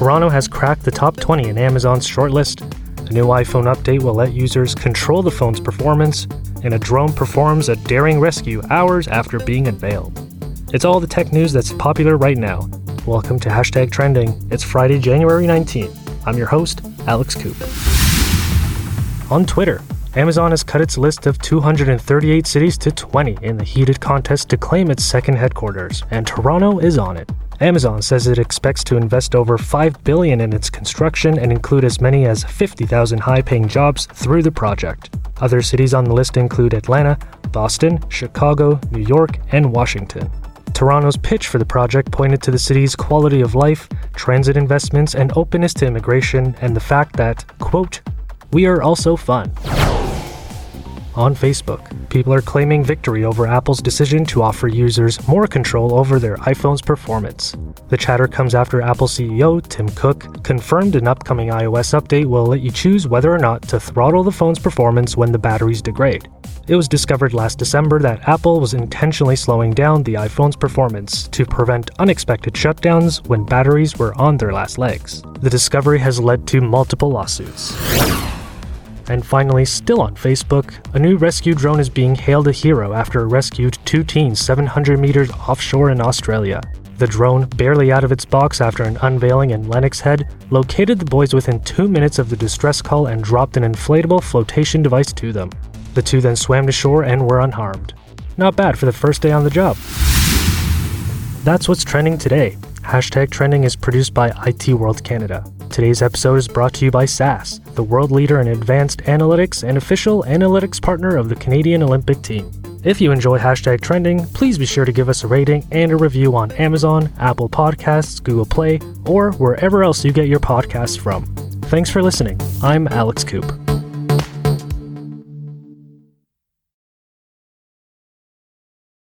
Toronto has cracked the top 20 in Amazon's shortlist. A new iPhone update will let users control the phone's performance, and a drone performs a daring rescue hours after being unveiled. It's all the tech news that's popular right now. Welcome to Hashtag Trending. It's Friday, January 19th. I'm your host, Alex Coop. On Twitter, Amazon has cut its list of 238 cities to 20 in the heated contest to claim its second headquarters, and Toronto is on it. Amazon says it expects to invest over $5 billion in its construction and include as many as 50,000 high-paying jobs through the project. Other cities on the list include Atlanta, Boston, Chicago, New York, and Washington. Toronto's pitch for the project pointed to the city's quality of life, transit investments, and openness to immigration, and the fact that, quote, "We are also fun." On Facebook, people are claiming victory over Apple's decision to offer users more control over their iPhone's performance. The chatter comes after Apple CEO Tim Cook confirmed an upcoming iOS update will let you choose whether or not to throttle the phone's performance when the batteries degrade. It was discovered last December that Apple was intentionally slowing down the iPhone's performance to prevent unexpected shutdowns when batteries were on their last legs. The discovery has led to multiple lawsuits. And finally, still on Facebook, a new rescue drone is being hailed a hero after it rescued two teens 700 meters offshore in Australia. The drone, barely out of its box after an unveiling in Lennox Head, located the boys within 2 minutes of the distress call and dropped an inflatable flotation device to them. The two then swam to shore and were unharmed. Not bad for the first day on the job. That's what's trending today. Hashtag Trending is produced by IT World Canada. Today's episode is brought to you by SAS, the world leader in advanced analytics and official analytics partner of the Canadian Olympic team. If you enjoy Hashtag Trending, please be sure to give us a rating and a review on Amazon, Apple Podcasts, Google Play, or wherever else you get your podcasts from. Thanks for listening. I'm Alex Coop.